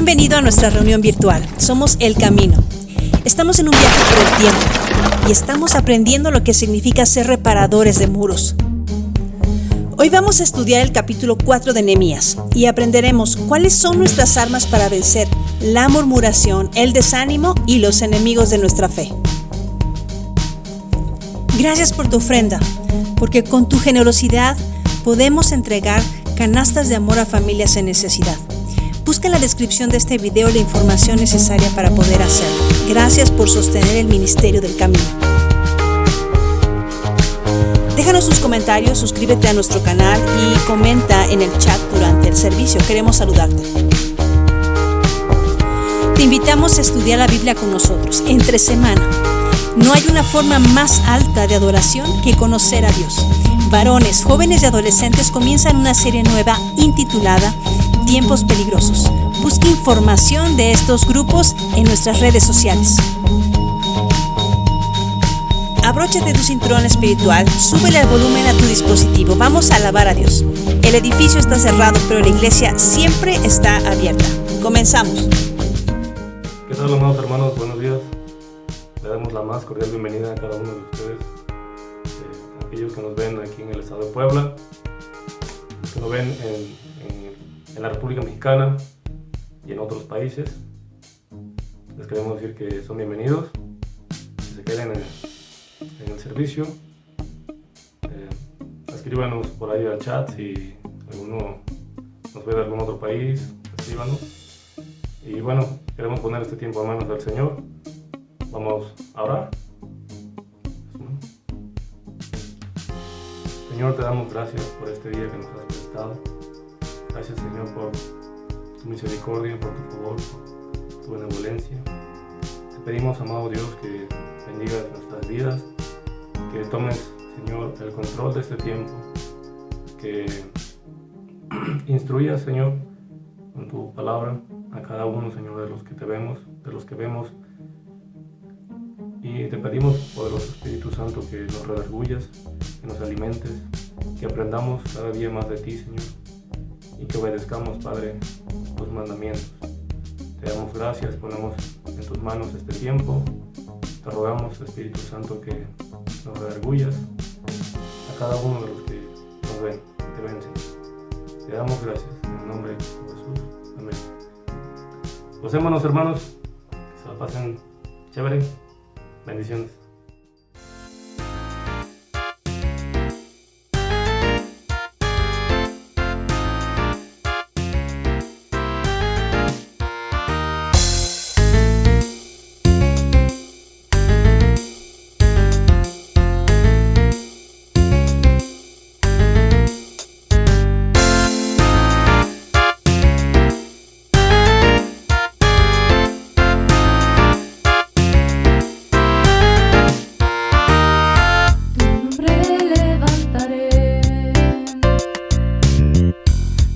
Bienvenido a nuestra reunión virtual. Somos El Camino. Estamos en un viaje por el tiempo y estamos aprendiendo lo que significa ser reparadores de muros. Hoy vamos a estudiar el capítulo 4 de Nehemías y aprenderemos cuáles son nuestras armas para vencer la murmuración, el desánimo y los enemigos de nuestra fe. Gracias por tu ofrenda, porque con tu generosidad podemos entregar canastas de amor a familias en necesidad. Busca en la descripción de este video la información necesaria para poder hacerlo. Gracias por sostener el ministerio del Camino. Déjanos sus comentarios, suscríbete a nuestro canal y comenta en el chat durante el servicio. Queremos saludarte. Te invitamos a estudiar la Biblia con nosotros entre semana. No hay una forma más alta de adoración que conocer a Dios. Varones, jóvenes y adolescentes comienzan una serie nueva intitulada Tiempos Peligrosos. Busca información de estos grupos en nuestras redes sociales. Abróchate tu cinturón espiritual, súbele el volumen a tu dispositivo. Vamos a alabar a Dios. El edificio está cerrado, pero la iglesia siempre está abierta. Comenzamos. ¿Qué tal, amados hermanos? Buenos días. Le damos la más cordial bienvenida a cada uno de ustedes, aquellos que nos ven aquí en el estado de Puebla, que nos ven en la República Mexicana y en otros países. Les queremos decir que son bienvenidos, que se queden en el servicio. Escríbanos por ahí al chat si alguno nos ve de algún otro país, escríbanos. Y bueno, queremos poner este tiempo a manos del Señor. Vamos a orar. Señor, te damos gracias por este día que nos has prestado. Gracias, Señor, por tu misericordia, por tu favor, por tu benevolencia. Te pedimos, amado Dios, que bendigas nuestras vidas, que tomes, Señor, el control de este tiempo, que instruyas, Señor, con tu palabra a cada uno, Señor, de los que te vemos, de los que vemos. Y te pedimos, poderoso Espíritu Santo, que nos redargullas, que nos alimentes, que aprendamos cada día más de ti, Señor, y que obedezcamos, Padre, tus mandamientos. Te damos gracias, ponemos en tus manos este tiempo. Te rogamos, Espíritu Santo, que nos redargullas a cada uno de los que nos ven, te ven, Señor. Te damos gracias, en el nombre de Jesús. Amén. Gocémonos, hermanos, que se la pasen chévere. Bendiciones.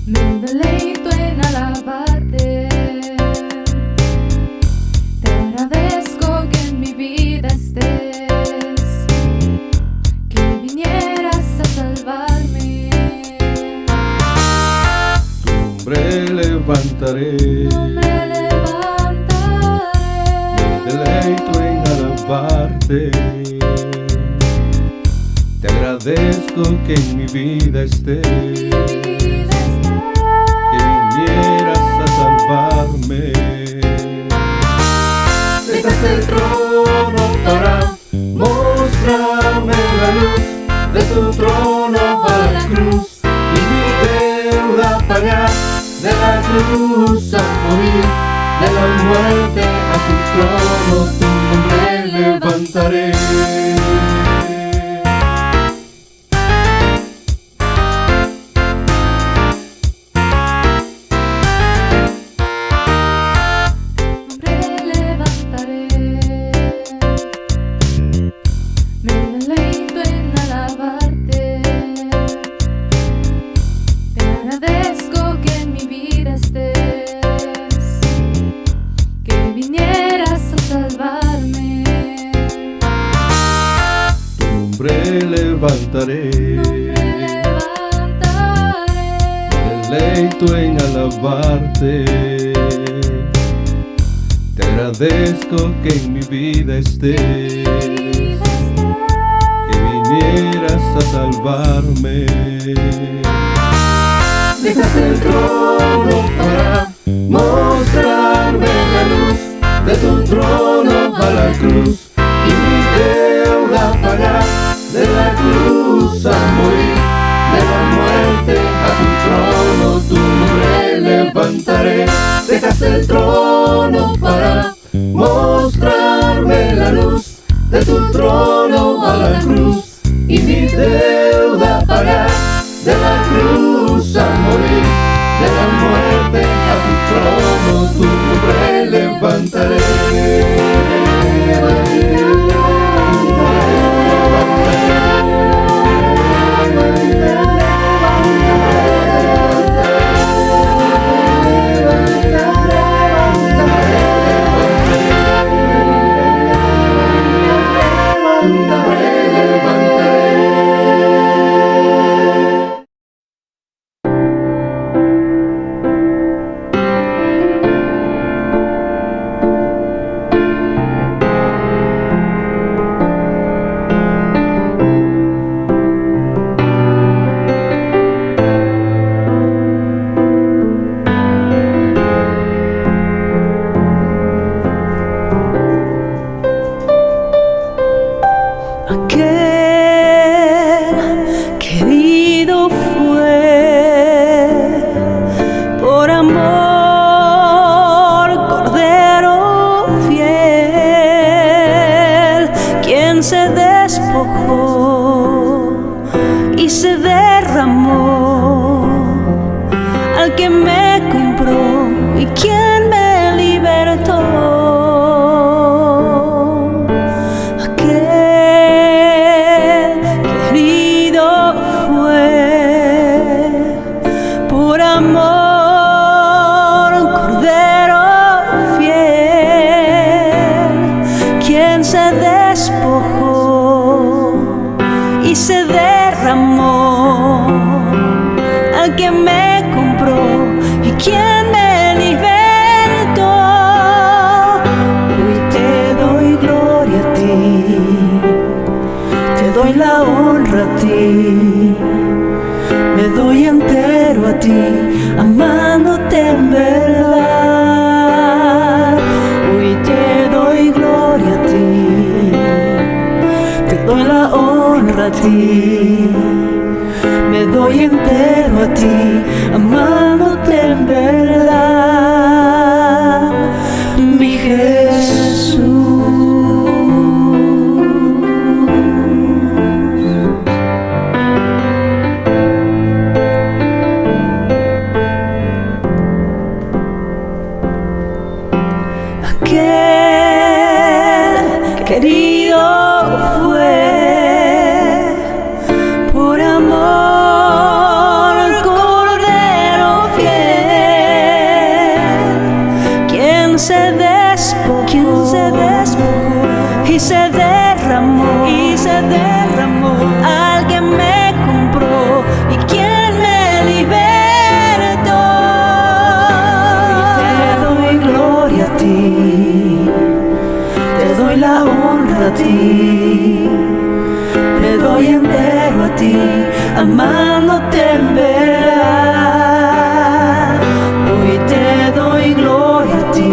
Me deleito en alabarte. Te agradezco que en mi vida estés, que vinieras a salvarme. Dejaste el trono para mostrarme la luz de tu trono para la cruz y mi deuda pagar. De la cruz a morir, de la muerte a tu trono, tu nombre levantaré. Levantaré, me deleito en alabarte. Te agradezco que en mi vida estés, que vinieras a salvarme. Dejaste el trono para mostrarme la luz de tu trono a la cruz, y mi deuda pagar, de la cruz a morir, de la muerte a tu trono tu nombre levantaré. Dejaste el trono para mostrarme la luz de tu trono a la cruz, y mi deuda pagar, de la cruz a morir, de la muerte a tu trono tu nombre levantaré. Aquel querido fue por amor, Cordero fiel, quien se despojó y se derramó, al que me compró y quien me libertó. Por amor, Cordero fiel, quien se despojó y se derramó, al que me compró y quien me libertó. Hoy te doy gloria a ti, te doy la honra a ti, me doy entero a ti, amándote en verdad. Hoy te doy gloria a ti, te doy la honra a ti, me doy entero a ti, amándote en verdad, mi Jesús. Aquel querido fue por amor, Cordero fiel, quien se despojó y se derramó, al que me compró y quien me libertó. Te doy gloria a ti, te doy la honra a ti, me doy entero a ti, amándote en verdad. Hoy te doy gloria a ti,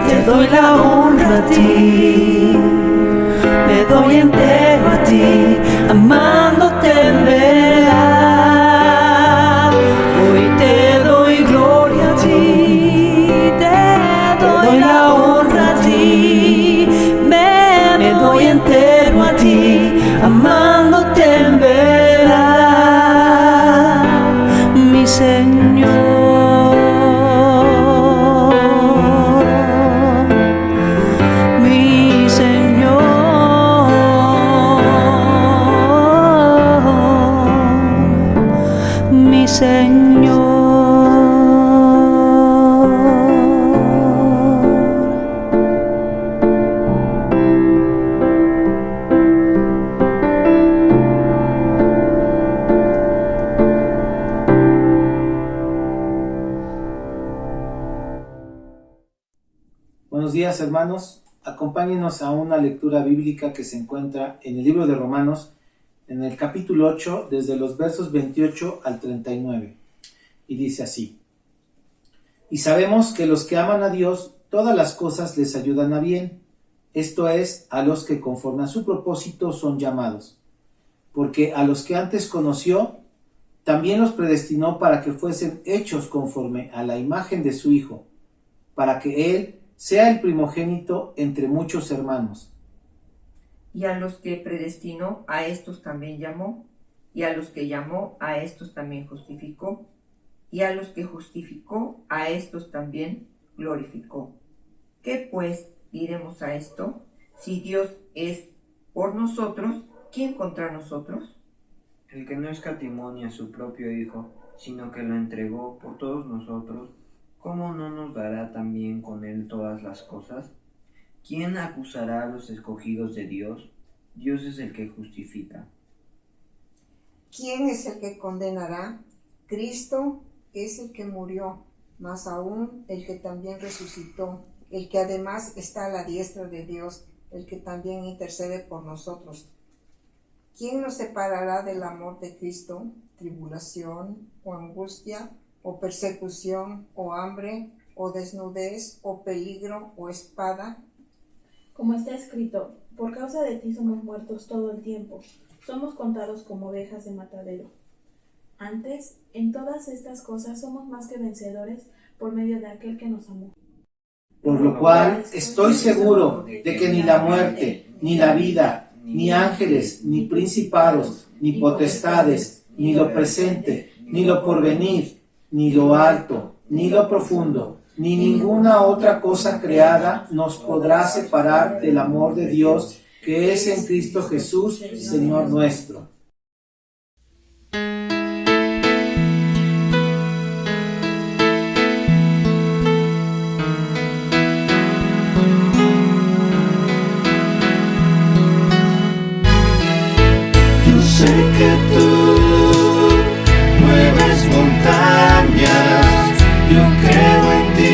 te doy la honra a ti, me doy entero a ti, amándote en verdad. Hoy te doy gloria a ti, te doy la honra a ti, me doy entero a ti, amándote en verdad, mi Señor, mi Señor, mi Señor. Buenos días, hermanos. Acompáñenos a una lectura bíblica que se encuentra en el libro de Romanos, en el capítulo 8, desde los versos 28 al 39. Y dice así: Y sabemos que los que aman a Dios, todas las cosas les ayudan a bien, esto es, a los que conforme a su propósito son llamados. Porque a los que antes conoció, también los predestinó para que fuesen hechos conforme a la imagen de su Hijo, para que Él sea el primogénito entre muchos hermanos. Y a los que predestinó, a estos también llamó, y a los que llamó, a estos también justificó, y a los que justificó, a estos también glorificó. ¿Qué pues diremos a esto? Si Dios es por nosotros, ¿quién contra nosotros? El que no escatimó ni a su propio Hijo, sino que lo entregó por todos nosotros, ¿cómo no nos dará también con él todas las cosas? ¿Quién acusará a los escogidos de Dios? Dios es el que justifica. ¿Quién es el que condenará? Cristo es el que murió, más aún el que también resucitó, el que además está a la diestra de Dios, el que también intercede por nosotros. ¿Quién nos separará del amor de Cristo? ¿Tribulación, o angustia, o persecución, o hambre, o desnudez, o peligro, o espada? Como está escrito, por causa de ti somos muertos todo el tiempo, somos contados como ovejas de matadero. Antes, en todas estas cosas somos más que vencedores por medio de aquel que nos amó. Por lo cual estoy seguro de que ni la muerte, ni la vida, ni ángeles, ni principados, ni potestades, ni lo presente, ni lo porvenir, ni lo alto, ni lo profundo, ni ninguna otra cosa creada nos podrá separar del amor de Dios que es en Cristo Jesús, Señor nuestro. Sé que tú mueves montañas, yo creo en ti,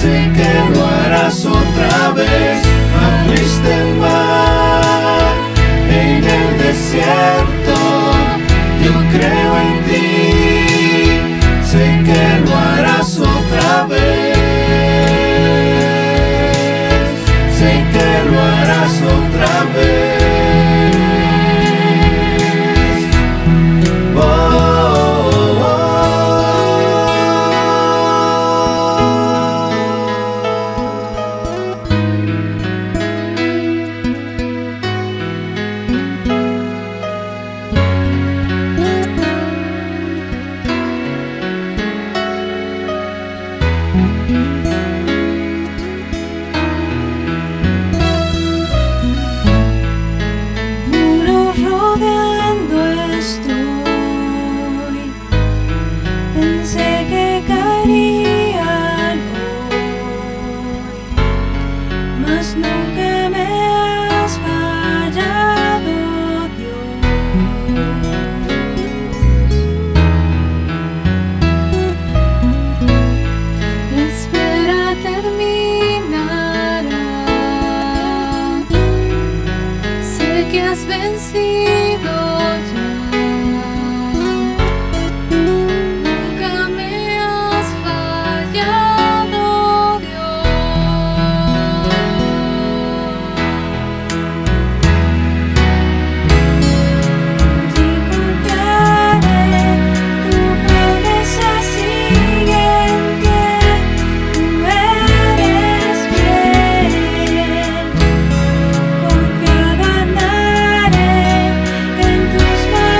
sé que lo harás otra vez. Abriste el mar en el desierto, yo creo en ti, sé que lo harás otra vez, sé que lo harás otra vez. Confiado andaré en tus manos.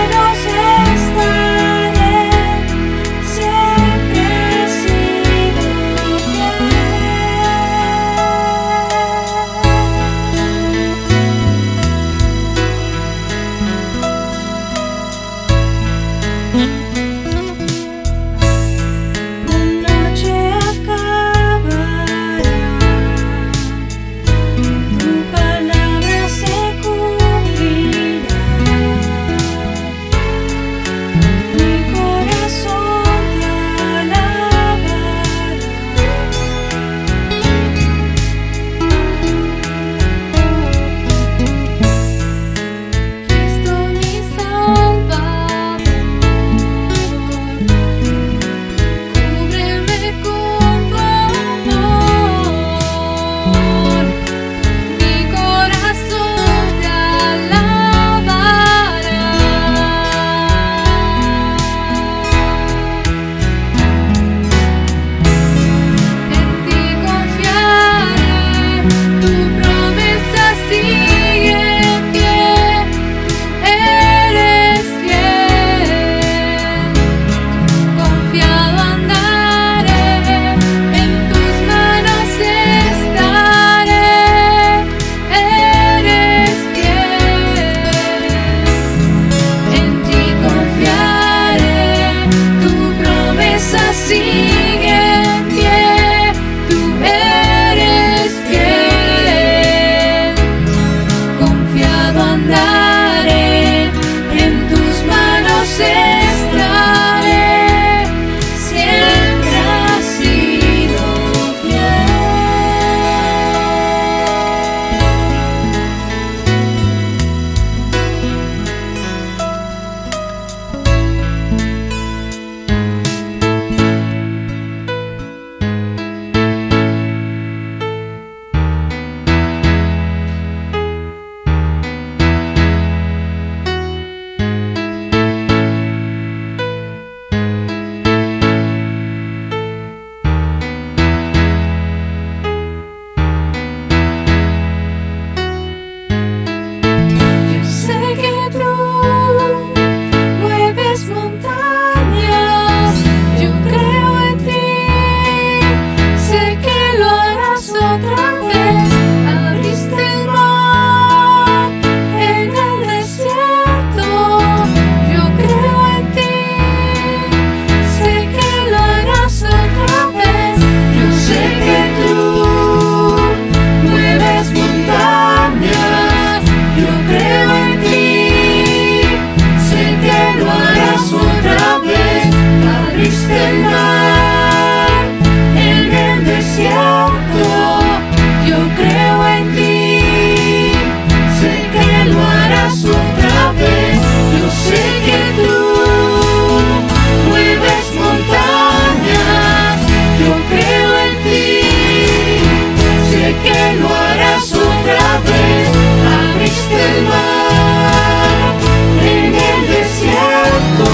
en el desierto.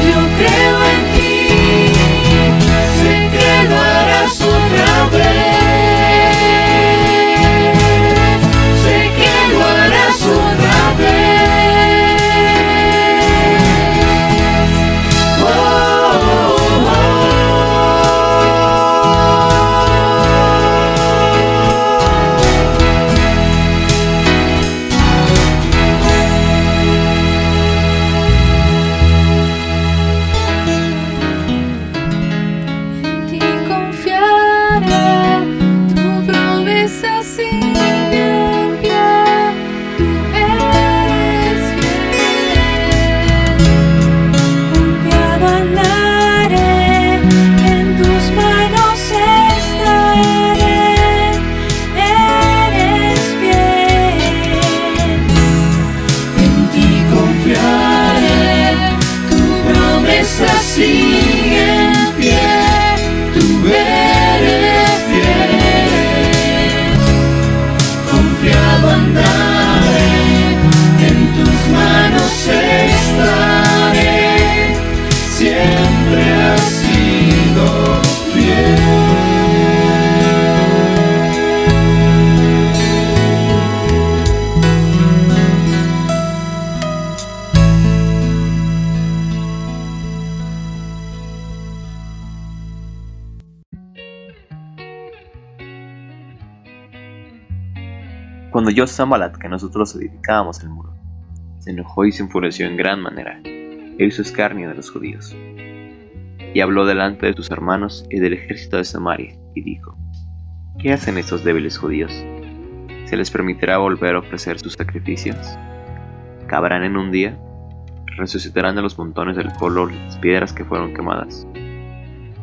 Yo creo en ti, sé que lo harás otra vez, sé que lo harás otra vez. Oh, oh, oh. Y confiaré, tu promesa sigue en pie, tú eres fiel. Confiado andaré, en tus manos estaré, eres fiel. En ti confiaré, tu promesa sigue en pie, tú eres fiel. Confiado andaré, en tus manos estaré, siempre has sido fiel. Cuando oyó Sanbalat que nosotros edificábamos el muro, se enojó y se enfureció en gran manera, e hizo escarnio de los judíos. Y habló delante de sus hermanos y del ejército de Samaria, y dijo: ¿Qué hacen estos débiles judíos? ¿Se les permitirá volver a ofrecer sus sacrificios? ¿Cabrán en un día? ¿Resucitarán de los montones del polvo las piedras que fueron quemadas?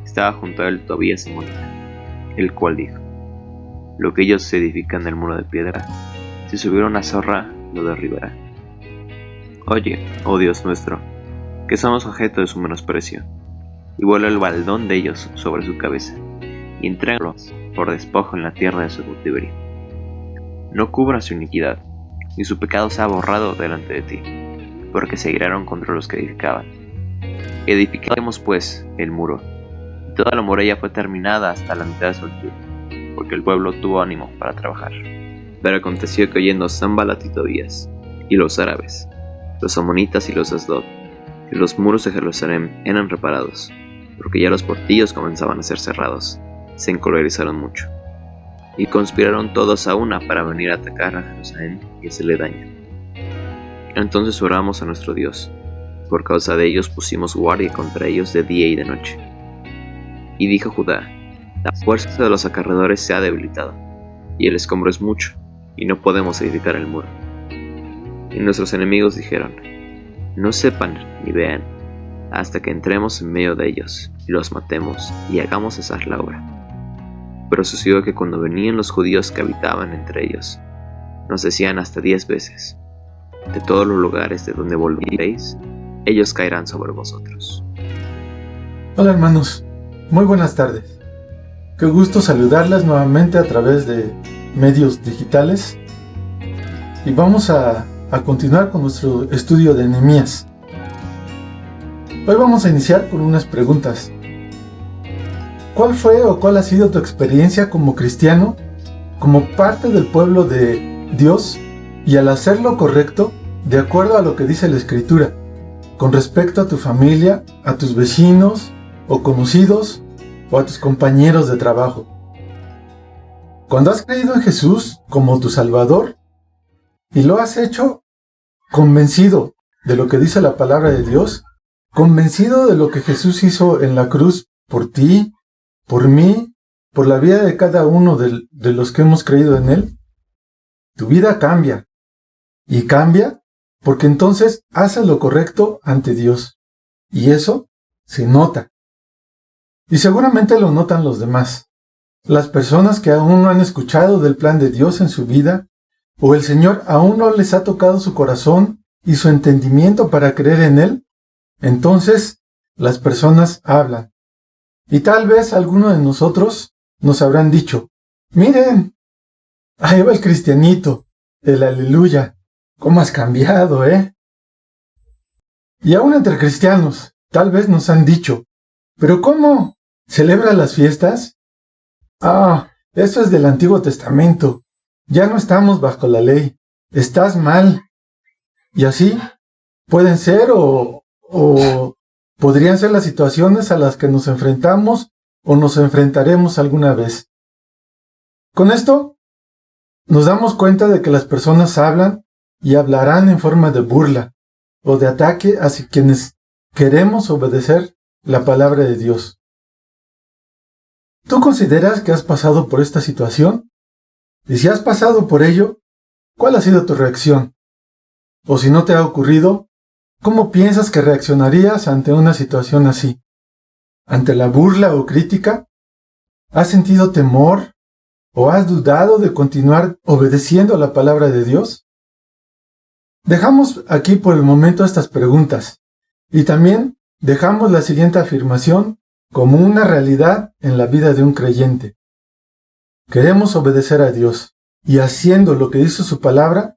Estaba junto a él Tobías Amonita, el cual dijo: Lo que ellos edifican del muro de piedra, si subiera una zorra, lo derribará. Oye, oh Dios nuestro, que somos objeto de su menosprecio, y vuela el baldón de ellos sobre su cabeza, y entrégalos por despojo en la tierra de su cautiverio. No cubra su iniquidad, ni su pecado sea borrado delante de ti, porque se iraron contra los que edificaban. Edificamos pues el muro, y toda la muralla fue terminada hasta la mitad de su altura, porque el pueblo tuvo ánimo para trabajar. Pero aconteció que oyendo Sanbalat y Tobías, y los árabes, los amonitas y los Asdod, que los muros de Jerusalén eran reparados, porque ya los portillos comenzaban a ser cerrados, se encolerizaron mucho, y conspiraron todos a una para venir a atacar a Jerusalén y hacerle daño. Entonces oramos a nuestro Dios, por causa de ellos pusimos guardia contra ellos de día y de noche. Y dijo Judá: La fuerza de los acarreadores se ha debilitado, y el escombro es mucho, y no podemos edificar el muro. Y nuestros enemigos dijeron: No sepan ni vean, hasta que entremos en medio de ellos, y los matemos, y hagamos cesar la obra. Pero sucedió que cuando venían los judíos que habitaban entre ellos, nos decían hasta 10 veces: De todos los lugares de donde volvéis, ellos caerán sobre vosotros. Hola hermanos, muy buenas tardes. Qué gusto saludarles nuevamente a través de medios digitales. Y vamos a continuar con nuestro estudio de Nehemías. Hoy vamos a iniciar con unas preguntas. ¿Cuál fue o cuál ha sido tu experiencia como cristiano, como parte del pueblo de Dios, y al hacer lo correcto, de acuerdo a lo que dice la Escritura, con respecto a tu familia, a tus vecinos o conocidos, o a tus compañeros de trabajo? Cuando has creído en Jesús como tu Salvador, y lo has hecho convencido de lo que dice la palabra de Dios, convencido de lo que Jesús hizo en la cruz por ti, por mí, por la vida de cada uno de los que hemos creído en Él, tu vida cambia. Y cambia porque entonces haces lo correcto ante Dios. Y eso se nota. Y seguramente lo notan los demás. Las personas que aún no han escuchado del plan de Dios en su vida, o el Señor aún no les ha tocado su corazón y su entendimiento para creer en Él, entonces las personas hablan. Y tal vez alguno de nosotros nos habrán dicho: miren, ahí va el cristianito, el aleluya, ¿Cómo has cambiado, eh? Y aún entre cristianos, tal vez nos han dicho, ¿pero cómo? ¿Celebras las fiestas? Ah, eso es del Antiguo Testamento. Ya no estamos bajo la ley. Estás mal. Y así pueden ser o podrían ser las situaciones a las que nos enfrentamos o nos enfrentaremos alguna vez. Con esto, nos damos cuenta de que las personas hablan y hablarán en forma de burla o de ataque hacia quienes queremos obedecer la palabra de Dios. ¿Tú consideras que has pasado por esta situación? Y si has pasado por ello, ¿cuál ha sido tu reacción? O si no te ha ocurrido, ¿cómo piensas que reaccionarías ante una situación así? ¿Ante la burla o crítica? ¿Has sentido temor o has dudado de continuar obedeciendo la palabra de Dios? Dejamos aquí por el momento estas preguntas y también dejamos la siguiente afirmación como una realidad en la vida de un creyente. Queremos obedecer a Dios y haciendo lo que dice su palabra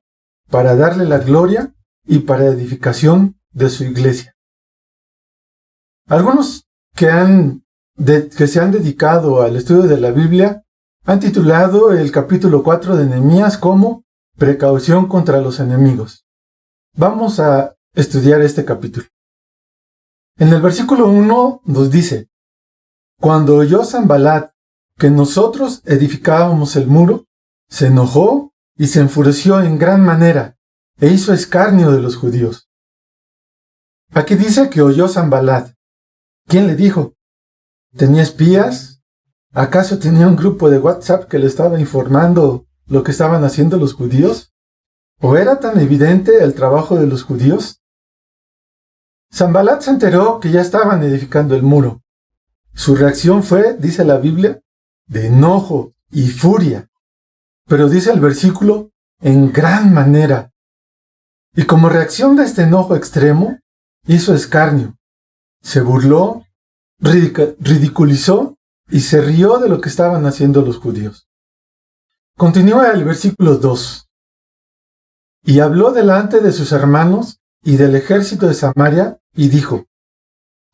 para darle la gloria y para edificación de su iglesia. Algunos que se han dedicado al estudio de la Biblia han titulado el capítulo 4 de Nehemías como Precaución contra los enemigos. Vamos a estudiar este capítulo. En el versículo 1 nos dice: Cuando oyó Sanbalat que nosotros edificábamos el muro, se enojó y se enfureció en gran manera, e hizo escarnio de los judíos. Aquí dice que oyó Sanbalat. ¿Quién le dijo? ¿Tenía espías? ¿Acaso tenía un grupo de WhatsApp que le estaba informando lo que estaban haciendo los judíos? ¿O era tan evidente el trabajo de los judíos? Sanbalat se enteró que ya estaban edificando el muro. Su reacción fue, dice la Biblia, de enojo y furia. Pero dice el versículo, en gran manera. Y como reacción de este enojo extremo, hizo escarnio. Se burló, ridiculizó y se rió de lo que estaban haciendo los judíos. Continúa el versículo 2. Y habló delante de sus hermanos y del ejército de Samaria y dijo: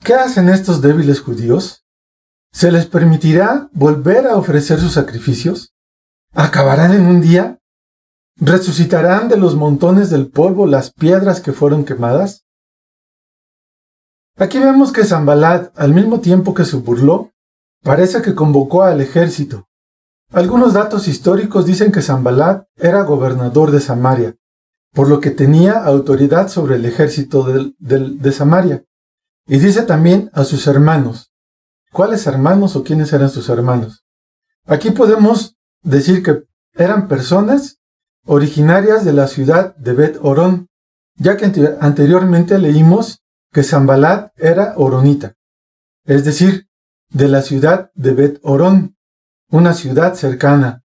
¿Qué hacen estos débiles judíos? ¿Se les permitirá volver a ofrecer sus sacrificios? ¿Acabarán en un día? ¿Resucitarán de los montones del polvo las piedras que fueron quemadas? Aquí vemos que Sanbalat, al mismo tiempo que se burló, parece que convocó al ejército. Algunos datos históricos dicen que Sanbalat era gobernador de Samaria, por lo que tenía autoridad sobre el ejército de Samaria. Y dice también a sus hermanos. ¿Cuáles hermanos o quiénes eran sus hermanos? Aquí podemos decir que eran personas originarias de la ciudad de Bet-Orón, ya que anteriormente leímos que Sanbalat era oronita, es decir, de la ciudad de Bet-Orón, una ciudad cercana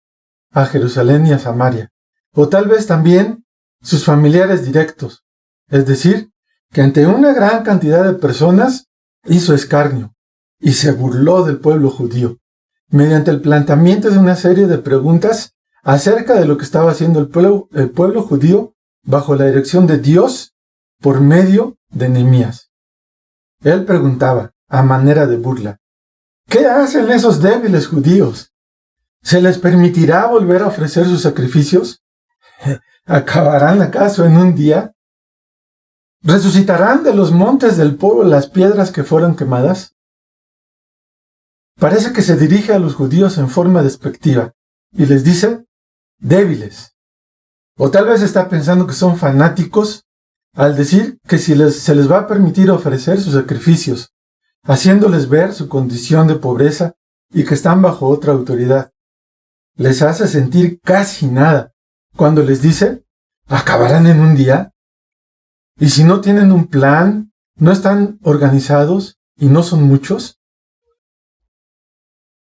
a Jerusalén y a Samaria, o tal vez también sus familiares directos, es decir, que ante una gran cantidad de personas hizo escarnio y se burló del pueblo judío, mediante el planteamiento de una serie de preguntas acerca de lo que estaba haciendo el pueblo judío bajo la dirección de Dios por medio de Nehemías. Él preguntaba, a manera de burla, ¿qué hacen esos débiles judíos? ¿Se les permitirá volver a ofrecer sus sacrificios? ¿Acabarán acaso en un día? ¿Resucitarán de los montes del polvo las piedras que fueron quemadas? Parece que se dirige a los judíos en forma despectiva y les dice débiles. O tal vez está pensando que son fanáticos al decir que se les va a permitir ofrecer sus sacrificios, haciéndoles ver su condición de pobreza y que están bajo otra autoridad. Les hace sentir casi nada cuando les dice, ¿acabarán en un día? Y si no tienen un plan, no están organizados y no son muchos.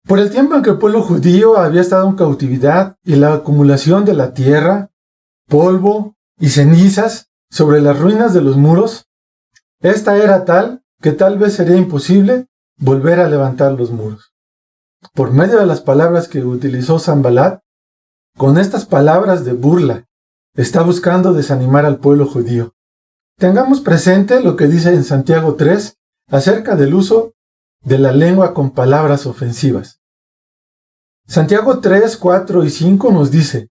Por el tiempo en que el pueblo judío había estado en cautividad y la acumulación de la tierra, polvo y cenizas sobre las ruinas de los muros, esta era tal que tal vez sería imposible volver a levantar los muros. Por medio de las palabras que utilizó Sanbalat, con estas palabras de burla está buscando desanimar al pueblo judío. Tengamos presente lo que dice en Santiago 3 acerca del uso de la lengua con palabras ofensivas. Santiago 3, 4 y 5 nos dice: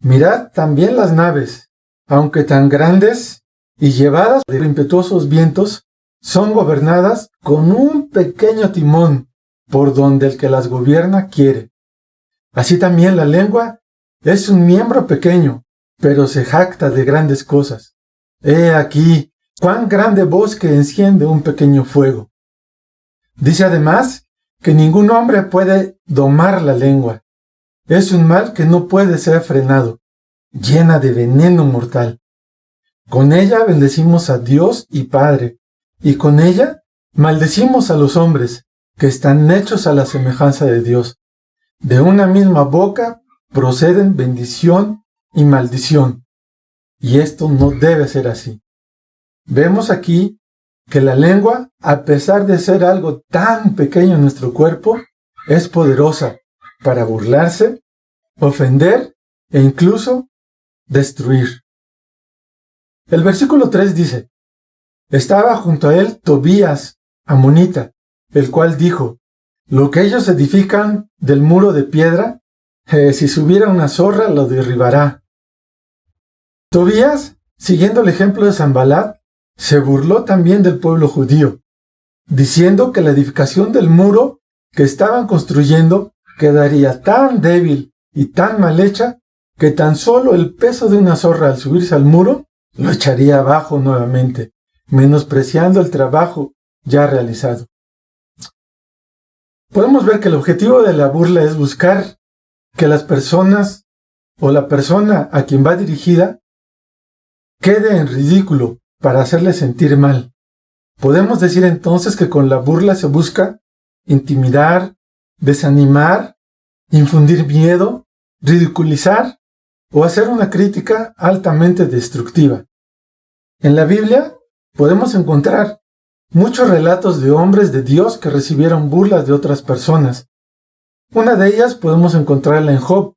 mirad también las naves, aunque tan grandes y llevadas de impetuosos vientos, son gobernadas con un pequeño timón por donde el que las gobierna quiere. Así también la lengua es un miembro pequeño, pero se jacta de grandes cosas. He aquí cuán grande bosque enciende un pequeño fuego. Dice además que ningún hombre puede domar la lengua. Es un mal que no puede ser frenado, llena de veneno mortal. Con ella bendecimos a Dios y Padre, y con ella maldecimos a los hombres, que están hechos a la semejanza de Dios. De una misma boca proceden bendición y maldición, y esto no debe ser así. Vemos aquí que la lengua, a pesar de ser algo tan pequeño en nuestro cuerpo, es poderosa para burlarse, ofender e incluso destruir. El versículo 3 dice: estaba junto a él Tobías, amonita, el cual dijo: lo que ellos edifican del muro de piedra, si subiera una zorra lo derribará. Tobías, siguiendo el ejemplo de Sanbalat, se burló también del pueblo judío, diciendo que la edificación del muro que estaban construyendo quedaría tan débil y tan mal hecha que tan solo el peso de una zorra al subirse al muro lo echaría abajo nuevamente, menospreciando el trabajo ya realizado. Podemos ver que el objetivo de la burla es buscar que las personas o la persona a quien va dirigida quede en ridículo para hacerle sentir mal. Podemos decir entonces que con la burla se busca intimidar, desanimar, infundir miedo, ridiculizar o hacer una crítica altamente destructiva. En la Biblia podemos encontrar muchos relatos de hombres de Dios que recibieron burlas de otras personas. Una de ellas podemos encontrarla en Job,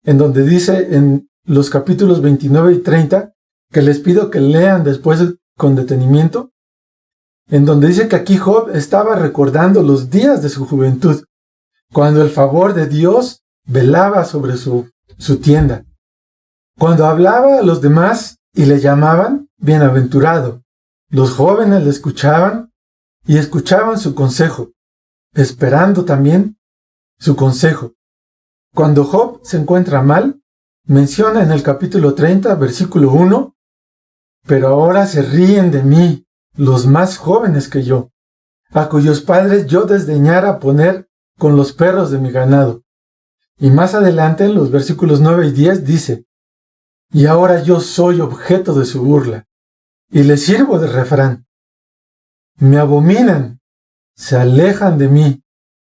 en donde dice en los capítulos 29 y 30, que les pido que lean después con detenimiento, en donde dice que aquí Job estaba recordando los días de su juventud, cuando el favor de Dios velaba sobre su tienda, cuando hablaba a los demás y le llamaban bienaventurado. Los jóvenes le escuchaban y escuchaban su consejo, esperando también su consejo. Cuando Job se encuentra mal, menciona en el capítulo 30, versículo 1, pero ahora se ríen de mí los más jóvenes que yo, a cuyos padres yo desdeñara poner con los perros de mi ganado. Y más adelante en los versículos 9 y 10 dice: y ahora yo soy objeto de su burla, y les sirvo de refrán. Me abominan, se alejan de mí,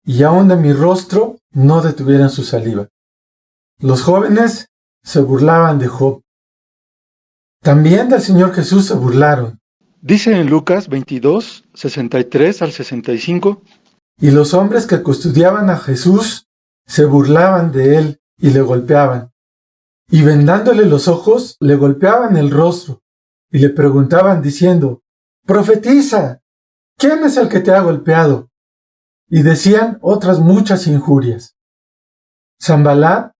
y aun de mi rostro no detuvieran su saliva. Los jóvenes se burlaban de Job. También del Señor Jesús se burlaron. Dice en Lucas 22, 63 al 65, y los hombres que custodiaban a Jesús se burlaban de él y le golpeaban, y vendándole los ojos le golpeaban el rostro, y le preguntaban diciendo: profetiza, ¿quién es el que te ha golpeado? Y decían otras muchas injurias. Sanbalat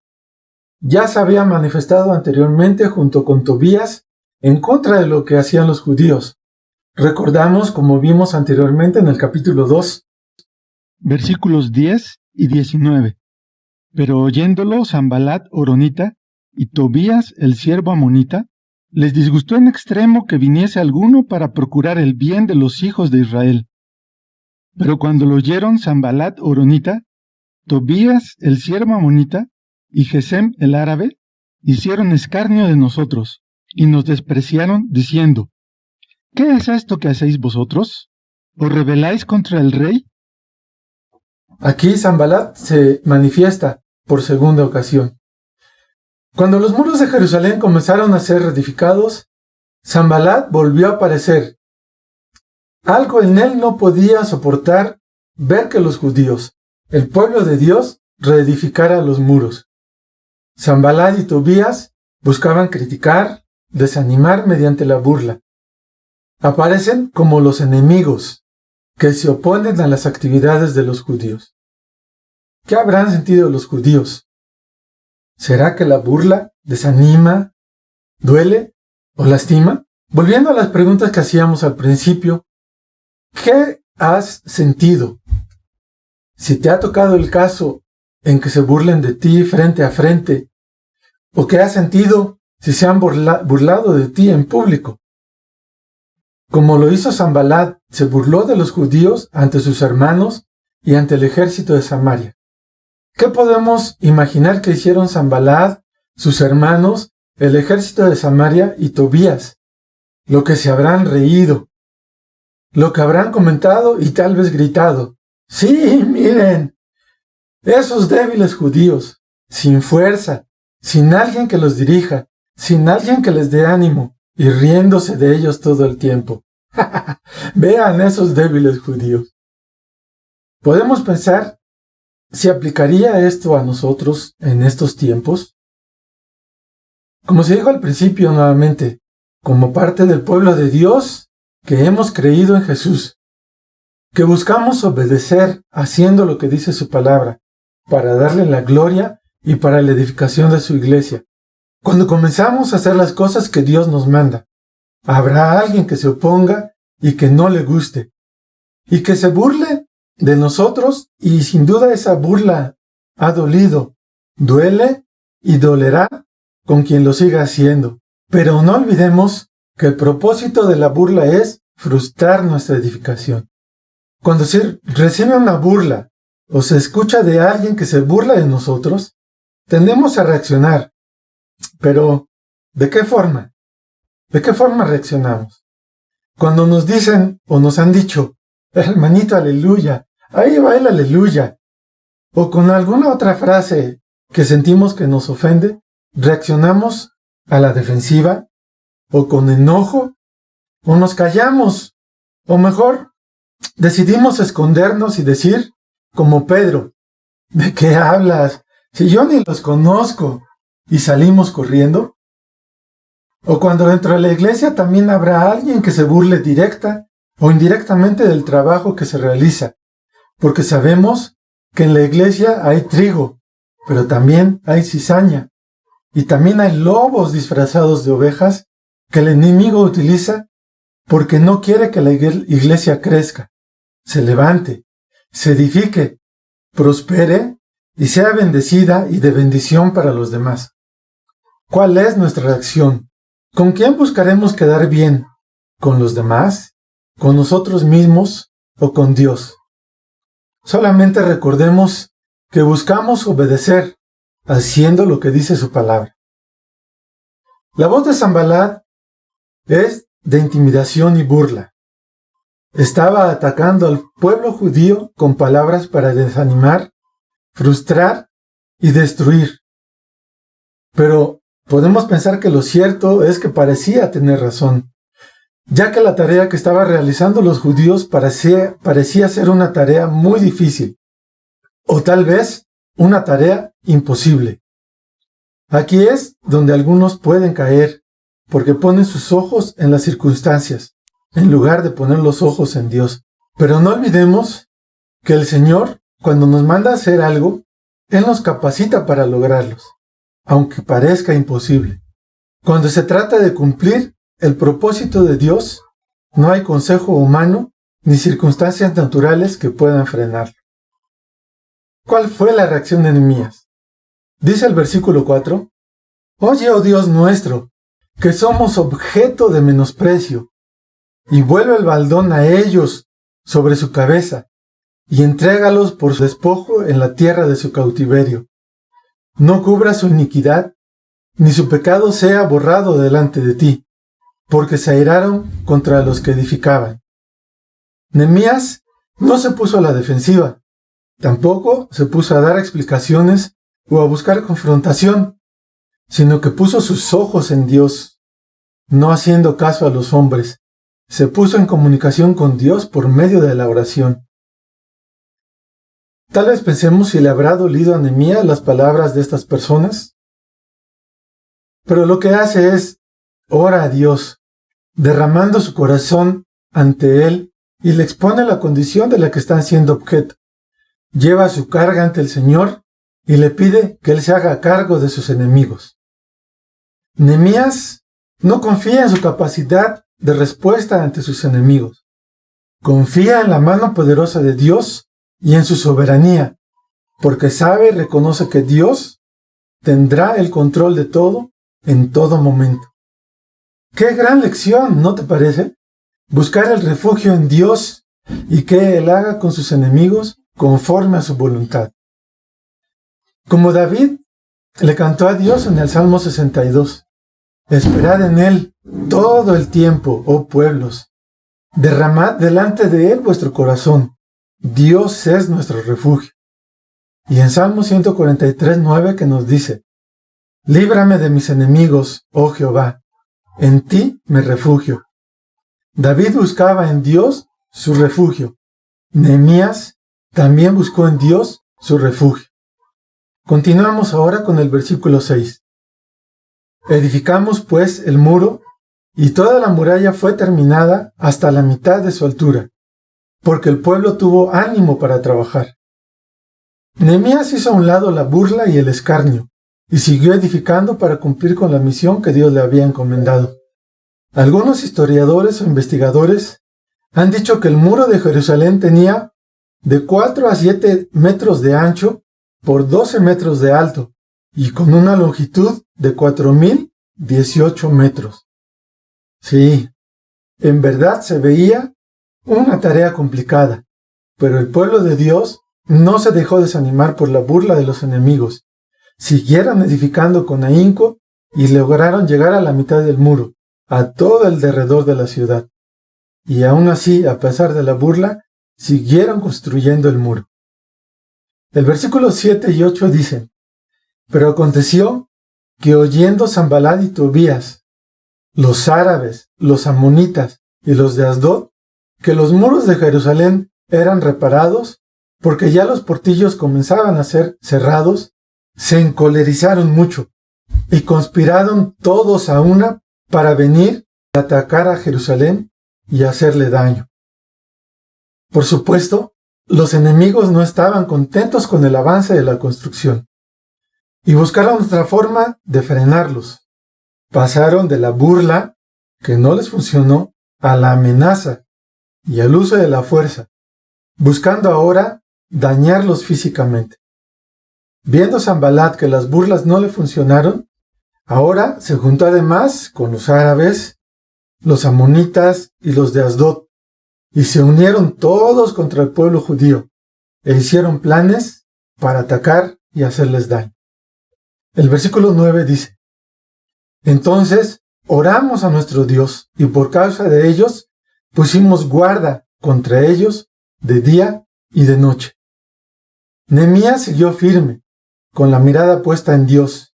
ya se había manifestado anteriormente junto con Tobías en contra de lo que hacían los judíos. Recordamos, como vimos anteriormente en el capítulo 2, versículos 10 y 19. Pero oyéndolo Sanbalat horonita y Tobías el siervo amonita, les disgustó en extremo que viniese alguno para procurar el bien de los hijos de Israel. Pero cuando lo oyeron Sanbalat horonita, Tobías el siervo amonita y Gesem el árabe, hicieron escarnio de nosotros, y nos despreciaron, diciendo: ¿qué es esto que hacéis vosotros? ¿Os rebeláis contra el rey? Aquí Sanbalat se manifiesta por segunda ocasión. Cuando los muros de Jerusalén comenzaron a ser reedificados, Sanbalat volvió a aparecer. Algo en él no podía soportar ver que los judíos, el pueblo de Dios, reedificara los muros. Sanbalat y Tobías buscaban criticar, desanimar mediante la burla. Aparecen como los enemigos que se oponen a las actividades de los judíos. ¿Qué habrán sentido los judíos? ¿Será que la burla desanima, duele o lastima? Volviendo a las preguntas que hacíamos al principio, ¿qué has sentido? Si te ha tocado el caso en que se burlen de ti frente a frente, ¿o qué has sentido si se han burlado de ti en público? Como lo hizo Sanbalat, se burló de los judíos ante sus hermanos y ante el ejército de Samaria. ¿Qué podemos imaginar que hicieron Sanbalat, sus hermanos, el ejército de Samaria y Tobías? Lo que se habrán reído, lo que habrán comentado y tal vez gritado. ¡Sí, miren! Esos débiles judíos, sin fuerza, sin alguien que los dirija, sin alguien que les dé ánimo, y riéndose de ellos todo el tiempo. Vean esos débiles judíos. Podemos pensar si aplicaría esto a nosotros en estos tiempos. Como se dijo al principio nuevamente, como parte del pueblo de Dios que hemos creído en Jesús, que buscamos obedecer haciendo lo que dice su palabra, para darle la gloria y para la edificación de su iglesia. Cuando comenzamos a hacer las cosas que Dios nos manda, habrá alguien que se oponga y que no le guste, y que se burle de nosotros, y sin duda esa burla ha dolido, duele y dolerá con quien lo siga haciendo. Pero no olvidemos que el propósito de la burla es frustrar nuestra edificación. Cuando se recibe una burla o se escucha de alguien que se burla de nosotros, tendemos a reaccionar. Pero, ¿de qué forma? ¿De qué forma reaccionamos? Cuando nos dicen o nos han dicho, hermanito, aleluya, ahí va el aleluya, o con alguna otra frase que sentimos que nos ofende, reaccionamos a la defensiva, o con enojo, o nos callamos, o mejor, decidimos escondernos y decir, como Pedro, ¿de qué hablas? Si yo ni los conozco, y salimos corriendo. O cuando dentro de la iglesia también habrá alguien que se burle directa o indirectamente del trabajo que se realiza, porque sabemos que en la iglesia hay trigo, pero también hay cizaña, y también hay lobos disfrazados de ovejas que el enemigo utiliza porque no quiere que la iglesia crezca, se levante, se edifique, prospere y sea bendecida y de bendición para los demás. ¿Cuál es nuestra reacción? ¿Con quién buscaremos quedar bien? ¿Con los demás? ¿Con nosotros mismos? ¿O con Dios? Solamente recordemos que buscamos obedecer, haciendo lo que dice su palabra. La voz de Sanbalat es de intimidación y burla. Estaba atacando al pueblo judío con palabras para desanimar, frustrar y destruir. Pero podemos pensar que lo cierto es que parecía tener razón, ya que la tarea que estaban realizando los judíos parecía ser una tarea muy difícil, o tal vez una tarea imposible. Aquí es donde algunos pueden caer, porque ponen sus ojos en las circunstancias, en lugar de poner los ojos en Dios. Pero no olvidemos que el Señor, cuando nos manda a hacer algo, Él nos capacita para lograrlos, aunque parezca imposible. Cuando se trata de cumplir el propósito de Dios, no hay consejo humano ni circunstancias naturales que puedan frenarlo. ¿Cuál fue la reacción de Nehemías? Dice el versículo 4, «Oye, oh Dios nuestro, que somos objeto de menosprecio, y vuelve el baldón a ellos sobre su cabeza, y entrégalos por su despojo en la tierra de su cautiverio. No cubra su iniquidad, ni su pecado sea borrado delante de ti, porque se airaron contra los que edificaban». Nehemías no se puso a la defensiva, tampoco se puso a dar explicaciones o a buscar confrontación, sino que puso sus ojos en Dios, no haciendo caso a los hombres. Se puso en comunicación con Dios por medio de la oración. Tal vez pensemos si le habrá dolido a Nehemías las palabras de estas personas. pero lo que hace es ora a Dios, derramando su corazón ante Él y le expone la condición de la que están siendo objeto. Lleva su carga ante el Señor y le pide que Él se haga cargo de sus enemigos. Nehemías no confía en su capacidad de respuesta ante sus enemigos. Confía en la mano poderosa de Dios y en su soberanía, porque sabe y reconoce que Dios tendrá el control de todo en todo momento. ¡Qué gran lección!, ¿no te parece? Buscar el refugio en Dios y que Él haga con sus enemigos conforme a su voluntad. Como David le cantó a Dios en el Salmo 62, esperad en Él todo el tiempo, oh pueblos, derramad delante de Él vuestro corazón, Dios es nuestro refugio. Y en Salmo 143:9 que nos dice, líbrame de mis enemigos, oh Jehová, en ti me refugio. David buscaba en Dios su refugio. Nehemías también buscó en Dios su refugio. Continuamos ahora con el versículo 6. Edificamos pues el muro, y toda la muralla fue terminada hasta la mitad de su altura, porque el pueblo tuvo ánimo para trabajar. Nehemías hizo a un lado la burla y el escarnio, y siguió edificando para cumplir con la misión que Dios le había encomendado. Algunos historiadores o investigadores han dicho que el muro de Jerusalén tenía de 4 a 7 metros de ancho por 12 metros de alto, y con una longitud de 4.018 metros. Sí, en verdad se veía una tarea complicada, pero el pueblo de Dios no se dejó desanimar por la burla de los enemigos. Siguieron edificando con ahínco y lograron llegar a la mitad del muro, a todo el derredor de la ciudad. Y aún así, a pesar de la burla, siguieron construyendo el muro. El versículo 7 y 8 dicen, pero aconteció que oyendo Sanbalat y Tobías, los árabes, los amonitas y los de Asdod, que los muros de Jerusalén eran reparados, porque ya los portillos comenzaban a ser cerrados, se encolerizaron mucho y conspiraron todos a una para venir a atacar a Jerusalén y hacerle daño. Por supuesto, los enemigos no estaban contentos con el avance de la construcción y buscaron otra forma de frenarlos. Pasaron de la burla, que no les funcionó, a la amenaza y al uso de la fuerza, buscando ahora dañarlos físicamente. Viendo Sanbalat que las burlas no le funcionaron, ahora se juntó además con los árabes, los amonitas y los de Asdod, y se unieron todos contra el pueblo judío, e hicieron planes para atacar y hacerles daño. El versículo 9 dice, entonces oramos a nuestro Dios, y por causa de ellos pusimos guarda contra ellos de día y de noche. Nehemías siguió firme, con la mirada puesta en Dios,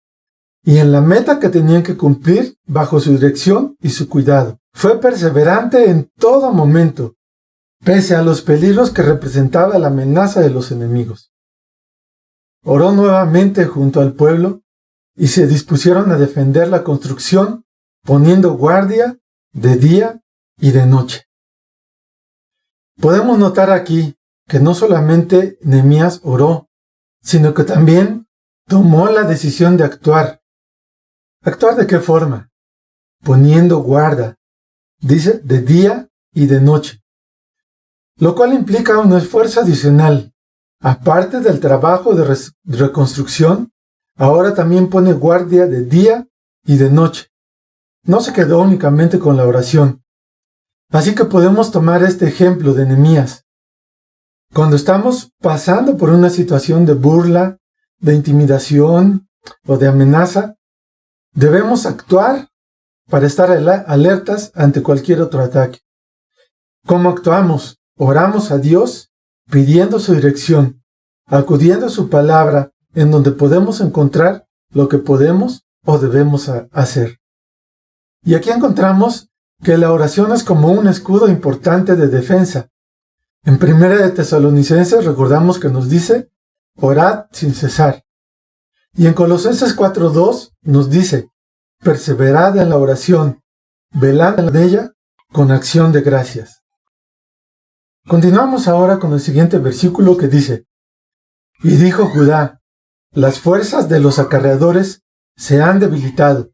y en la meta que tenían que cumplir bajo su dirección y su cuidado. Fue perseverante en todo momento, pese a los peligros que representaba la amenaza de los enemigos. Oró nuevamente junto al pueblo y se dispusieron a defender la construcción, poniendo guardia de día y de noche. Podemos notar aquí que no solamente Nehemías oró, sino que también tomó la decisión de actuar. ¿Actuar de qué forma? Poniendo guarda, dice, de día y de noche, lo cual implica un esfuerzo adicional. Aparte del trabajo de reconstrucción, ahora también pone guardia de día y de noche. No se quedó únicamente con la oración. Así que podemos tomar este ejemplo de Nehemías. Cuando estamos pasando por una situación de burla, de intimidación o de amenaza, debemos actuar para estar alertas ante cualquier otro ataque. ¿Cómo actuamos? Oramos a Dios pidiendo su dirección, acudiendo a su palabra en donde podemos encontrar lo que podemos o debemos hacer. Y aquí encontramos que la oración es como un escudo importante de defensa. En 1 de Tesalonicenses recordamos que nos dice, orad sin cesar. Y en Colosenses 4:2 nos dice, perseverad en la oración, velad en ella con acción de gracias. Continuamos ahora con el siguiente versículo que dice: Y dijo Judá: las fuerzas de los acarreadores se han debilitado,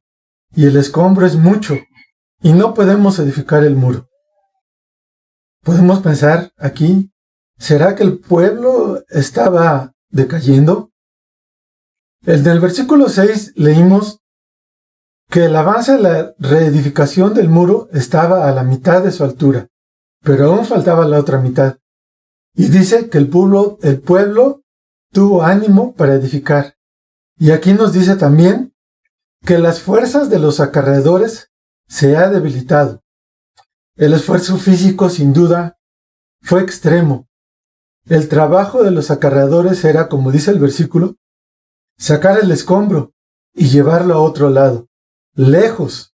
y el escombro es mucho, y no podemos edificar el muro. Podemos pensar aquí, ¿será que el pueblo estaba decayendo? En el versículo 6 leímos que el avance de la reedificación del muro estaba a la mitad de su altura, pero aún faltaba la otra mitad. Y dice que el pueblo tuvo ánimo para edificar. Y aquí nos dice también que las fuerzas de los acarreadores se ha debilitado. El esfuerzo físico, sin duda, fue extremo. El trabajo de los acarreadores era, como dice el versículo, sacar el escombro y llevarlo a otro lado, lejos,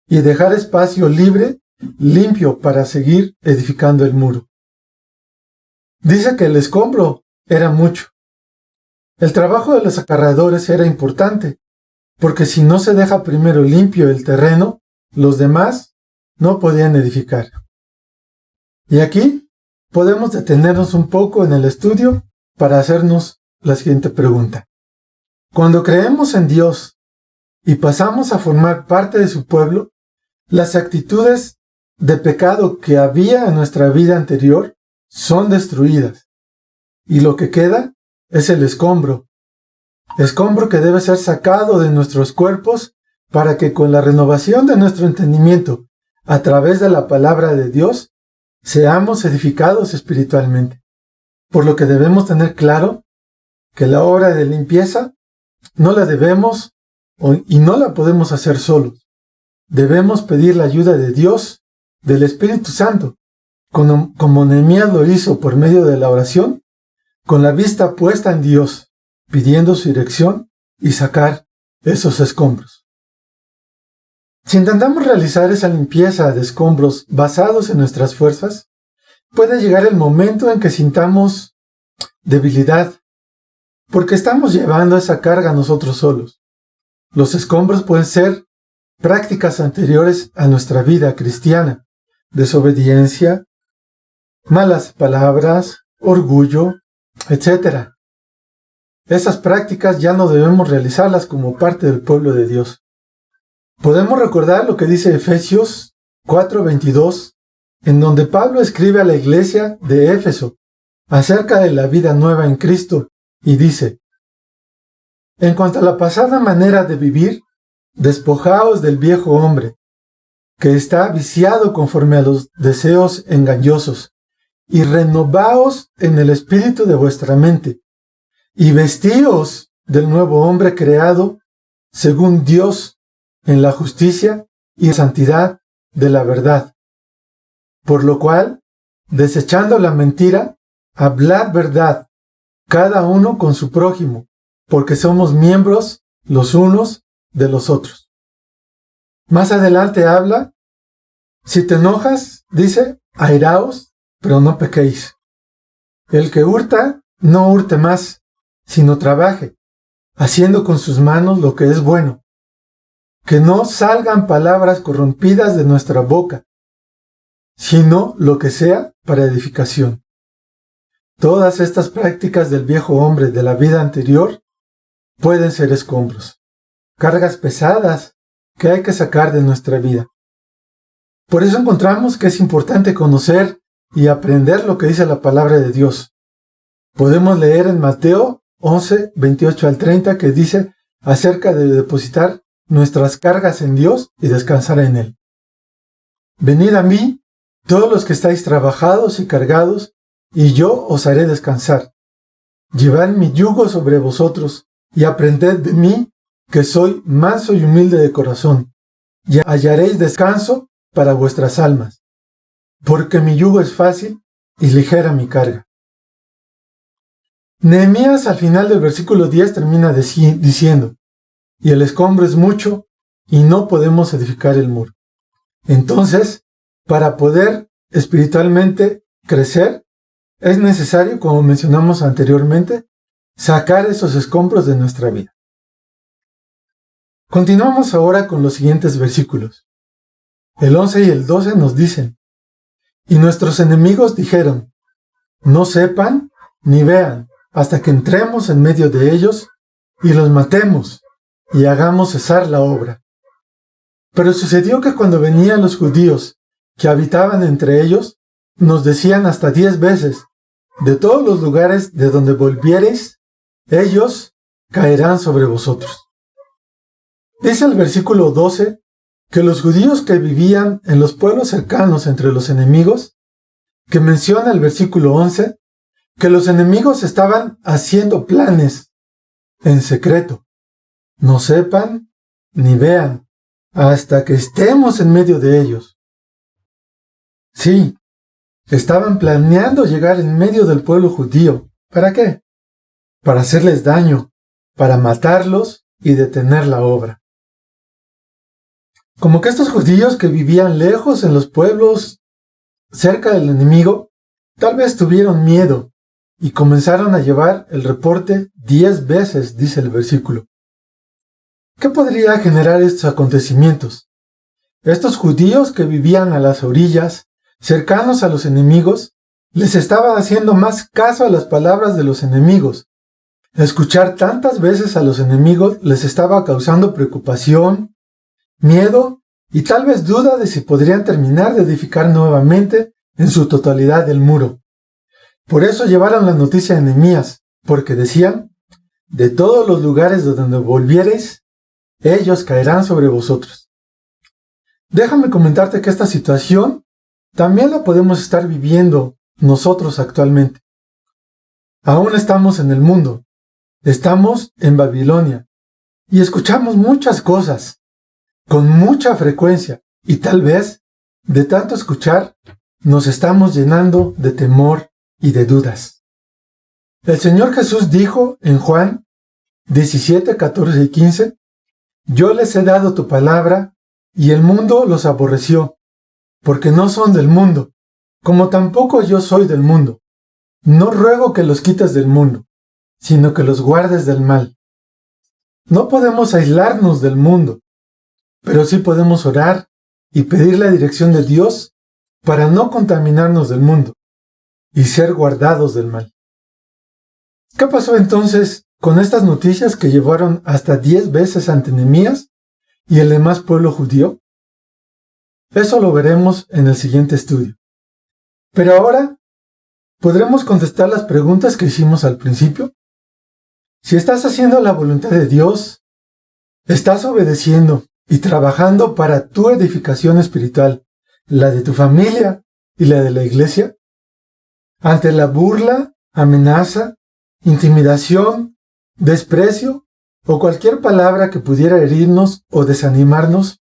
y dejar espacio libre, limpio, para seguir edificando el muro. Dice que el escombro era mucho. El trabajo de los acarreadores era importante, porque si no se deja primero limpio el terreno, los demás no podían edificar. Y aquí podemos detenernos un poco en el estudio para hacernos la siguiente pregunta. Cuando creemos en Dios y pasamos a formar parte de su pueblo, las actitudes de pecado que había en nuestra vida anterior son destruidas, y lo que queda es el escombro que debe ser sacado de nuestros cuerpos para que con la renovación de nuestro entendimiento a través de la palabra de Dios seamos edificados espiritualmente. Por lo que debemos tener claro que la obra de limpieza no la debemos y no la podemos hacer solos. Debemos pedir la ayuda de Dios, del Espíritu Santo, como Nehemías lo hizo por medio de la oración, con la vista puesta en Dios, pidiendo su dirección y sacar esos escombros. Si intentamos realizar esa limpieza de escombros basados en nuestras fuerzas, puede llegar el momento en que sintamos debilidad, porque estamos llevando esa carga nosotros solos. Los escombros pueden ser prácticas anteriores a nuestra vida cristiana, desobediencia, malas palabras, orgullo, etc. Esas prácticas ya no debemos realizarlas como parte del pueblo de Dios. Podemos recordar lo que dice Efesios 4:22, en donde Pablo escribe a la iglesia de Éfeso acerca de la vida nueva en Cristo, y dice: en cuanto a la pasada manera de vivir, despojaos del viejo hombre, que está viciado conforme a los deseos engañosos, y renovaos en el espíritu de vuestra mente, y vestíos del nuevo hombre creado según Dios en la justicia y santidad de la verdad. Por lo cual, desechando la mentira, hablad verdad, cada uno con su prójimo, porque somos miembros los unos de los otros. Más adelante habla: si te enojas, dice, airaos, pero no pequéis. El que hurta, no hurte más, sino trabaje, haciendo con sus manos lo que es bueno. Que no salgan palabras corrompidas de nuestra boca, sino lo que sea para edificación. Todas estas prácticas del viejo hombre de la vida anterior pueden ser escombros, cargas pesadas que hay que sacar de nuestra vida. Por eso encontramos que es importante conocer y aprender lo que dice la palabra de Dios. Podemos leer en Mateo 11, 28 al 30, que dice acerca de depositar nuestras cargas en Dios y descansar en Él. Venid a mí, todos los que estáis trabajados y cargados, y yo os haré descansar. Llevad mi yugo sobre vosotros, y aprended de mí, que soy manso y humilde de corazón, y hallaréis descanso para vuestras almas, porque mi yugo es fácil y ligera mi carga. Nehemías al final del versículo 10 termina diciendo: y el escombro es mucho, y no podemos edificar el muro. Entonces, para poder espiritualmente crecer, es necesario, como mencionamos anteriormente, sacar esos escombros de nuestra vida. Continuamos ahora con los siguientes versículos. El 11 y el 12 nos dicen: y nuestros enemigos dijeron: no sepan ni vean hasta que entremos en medio de ellos y los matemos y hagamos cesar la obra. Pero sucedió que cuando venían los judíos que habitaban entre ellos, nos decían hasta 10 veces: de todos los lugares de donde volviereis, ellos caerán sobre vosotros. Dice el versículo 12 que los judíos que vivían en los pueblos cercanos entre los enemigos, que menciona el versículo 11, que los enemigos estaban haciendo planes en secreto. No sepan ni vean hasta que estemos en medio de ellos. Sí, estaban planeando llegar en medio del pueblo judío. ¿Para qué? Para hacerles daño, para matarlos y detener la obra. Como que estos judíos que vivían lejos en los pueblos cerca del enemigo, tal vez tuvieron miedo y comenzaron a llevar el reporte 10 veces, dice el versículo. ¿Qué podría generar estos acontecimientos? Estos judíos que vivían a las orillas, cercanos a los enemigos, les estaban haciendo más caso a las palabras de los enemigos. Escuchar tantas veces a los enemigos les estaba causando preocupación, miedo y tal vez duda de si podrían terminar de edificar nuevamente en su totalidad el muro. Por eso llevaron la noticia a Nehemías, porque decían: de todos los lugares de donde volviereis, ellos caerán sobre vosotros. Déjame comentarte que esta situación también la podemos estar viviendo nosotros actualmente. Aún estamos en el mundo, estamos en Babilonia y escuchamos muchas cosas con mucha frecuencia y tal vez de tanto escuchar nos estamos llenando de temor y de dudas. El Señor Jesús dijo en Juan 17, 14 y 15: yo les he dado tu palabra y el mundo los aborreció, porque no son del mundo, como tampoco yo soy del mundo. No ruego que los quites del mundo, sino que los guardes del mal. No podemos aislarnos del mundo, pero sí podemos orar y pedir la dirección de Dios para no contaminarnos del mundo y ser guardados del mal. ¿Qué pasó entonces con estas noticias que llevaron hasta 10 veces ante Nehemías y el demás pueblo judío? Eso lo veremos en el siguiente estudio. Pero ahora, ¿podremos contestar las preguntas que hicimos al principio? Si estás haciendo la voluntad de Dios, estás obedeciendo y trabajando para tu edificación espiritual, la de tu familia y la de la iglesia, ante la burla, amenaza, intimidación, desprecio o cualquier palabra que pudiera herirnos o desanimarnos,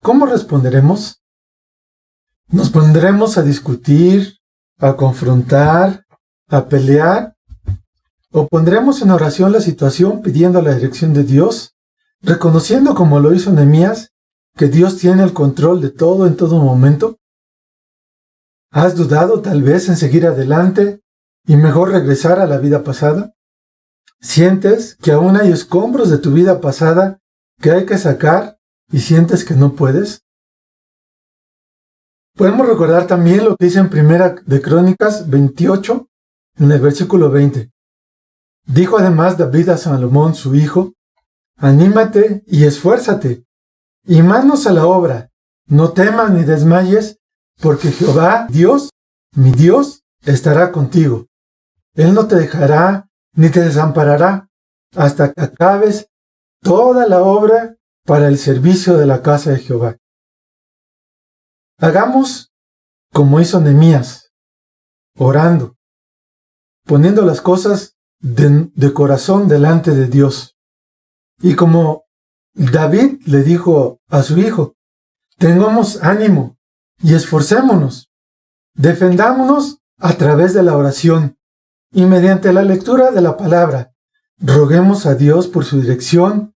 ¿cómo responderemos? ¿Nos pondremos a discutir, a confrontar, a pelear? ¿O pondremos en oración la situación pidiendo la dirección de Dios, reconociendo, como lo hizo Nehemías, que Dios tiene el control de todo en todo momento? ¿Has dudado tal vez en seguir adelante y mejor regresar a la vida pasada? ¿Sientes que aún hay escombros de tu vida pasada que hay que sacar y sientes que no puedes? Podemos recordar también lo que dice en Primera de Crónicas 28, en el versículo 20. Dijo además David a Salomón su hijo: anímate y esfuérzate, y manos a la obra, no temas ni desmayes, porque Jehová, Dios, mi Dios, estará contigo. Él no te dejará ni te desamparará hasta que acabes toda la obra para el servicio de la casa de Jehová. Hagamos como hizo Nehemías, orando, poniendo las cosas de corazón delante de Dios. Y como David le dijo a su hijo: tengamos ánimo y esforcémonos, defendámonos a través de la oración y mediante la lectura de la palabra, roguemos a Dios por su dirección,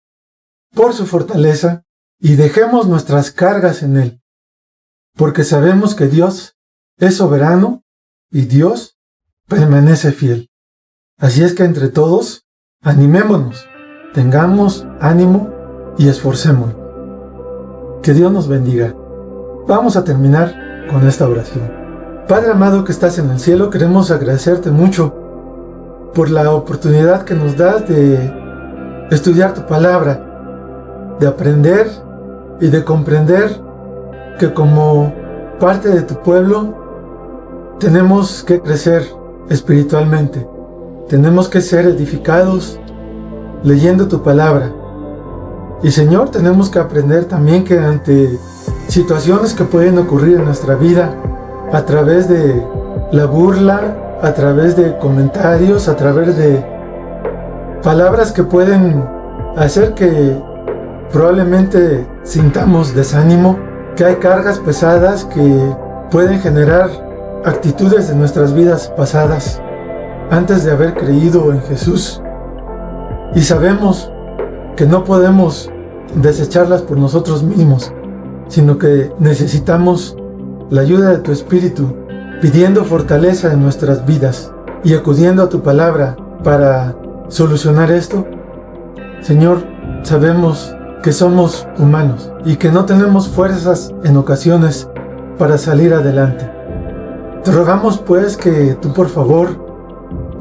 por su fortaleza, y dejemos nuestras cargas en Él, porque sabemos que Dios es soberano y Dios permanece fiel. Así es que entre todos, animémonos, tengamos ánimo y esforcémonos. Que Dios nos bendiga. Vamos a terminar con esta oración. Padre amado que estás en el cielo, queremos agradecerte mucho por la oportunidad que nos das de estudiar tu palabra, de aprender y de comprender que como parte de tu pueblo tenemos que crecer espiritualmente, tenemos que ser edificados leyendo tu palabra. Y Señor, tenemos que aprender también que ante situaciones que pueden ocurrir en nuestra vida, a través de la burla, a través de comentarios, a través de palabras que pueden hacer que probablemente sintamos desánimo, que hay cargas pesadas que pueden generar actitudes de nuestras vidas pasadas antes de haber creído en Jesús. Y sabemos que no podemos desecharlas por nosotros mismos, sino que necesitamos la ayuda de tu Espíritu, pidiendo fortaleza en nuestras vidas y acudiendo a tu palabra para solucionar esto. Señor, sabemos que somos humanos y que no tenemos fuerzas en ocasiones para salir adelante. Te rogamos pues que tú por favor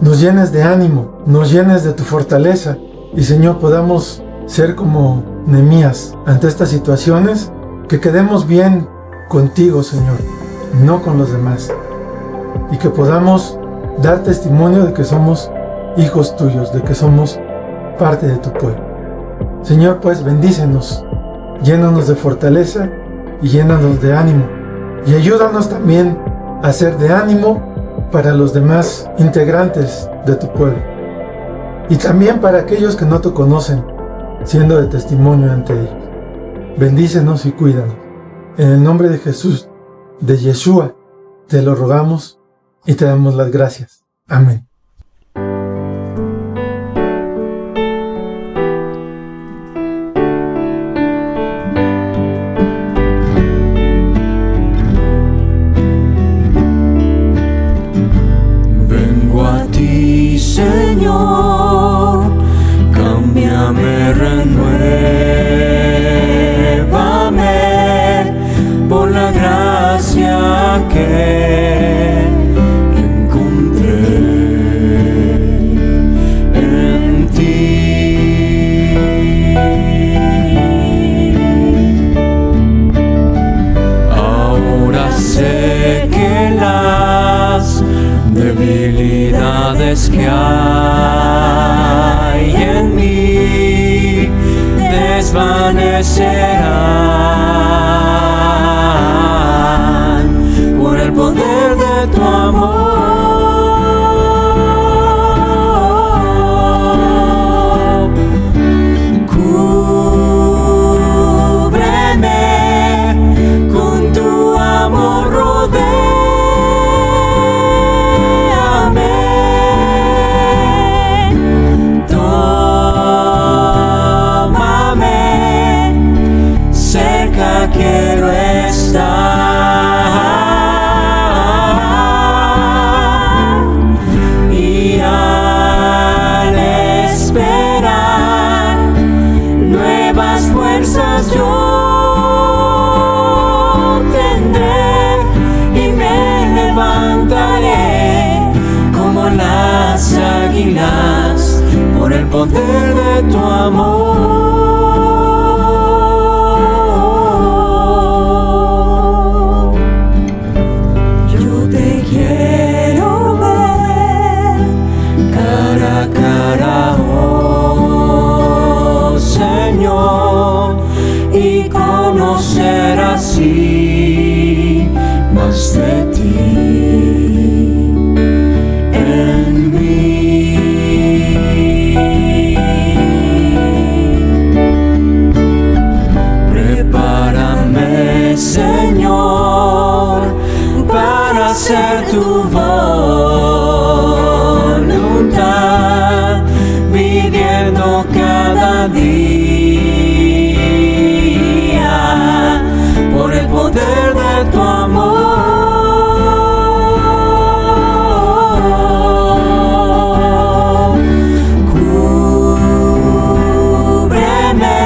nos llenes de ánimo, nos llenes de tu fortaleza y Señor podamos ser como Nehemías ante estas situaciones, que quedemos bien contigo Señor, no con los demás, y que podamos dar testimonio de que somos hijos tuyos, de que somos parte de tu pueblo. Señor, pues bendícenos, llénanos de fortaleza y llénanos de ánimo, y ayúdanos también a ser de ánimo para los demás integrantes de tu pueblo, y también para aquellos que no te conocen, siendo de testimonio ante ellos. Bendícenos y cuídanos. En el nombre de Jesús, de Yeshua, te lo rogamos y te damos las gracias. Amén. Vengo a ti, Señor, cámbiame, renuévame por la gracia que encontré en ti. Ahora sé que las debilidades que hay en mí desvanecerán por el poder de tu amor. Cúbreme con tu amor, quiero estar, y al esperar nuevas fuerzas yo tendré y me levantaré como las águilas por el poder de tu amor. Y conocer así más de ti en mí. Prepárame, Señor, para hacer tu voluntad, viviendo cada día por el poder de tu amor. Cúbreme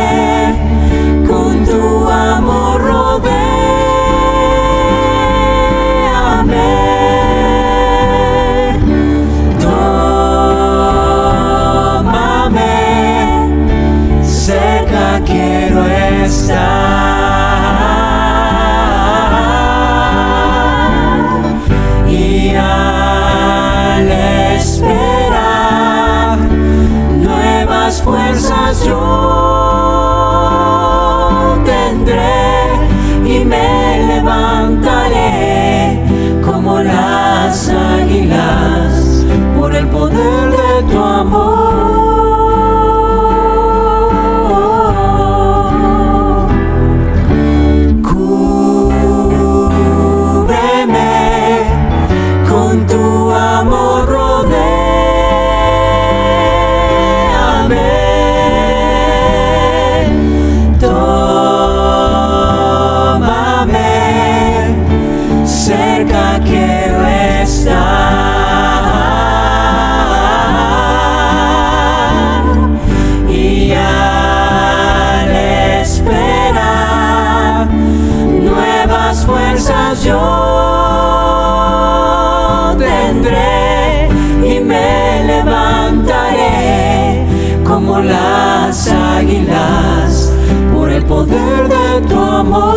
como las águilas, por el poder de tu amor.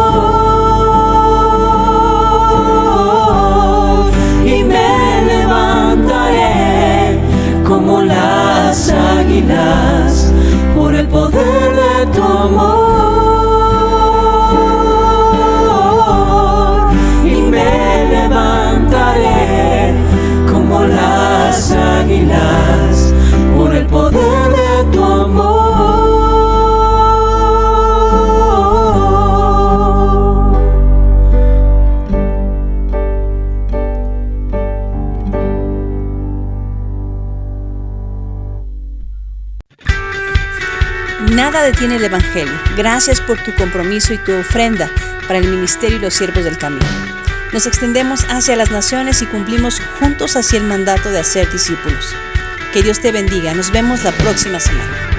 Y me levantaré como las águilas, por el poder de tu amor. Y me levantaré como las águilas, por el poder de tu amor. Nada detiene el Evangelio. Gracias por tu compromiso y tu ofrenda para el ministerio y los siervos del camino. Nos extendemos hacia las naciones y cumplimos juntos así el mandato de hacer discípulos. Que Dios te bendiga. Nos vemos la próxima semana.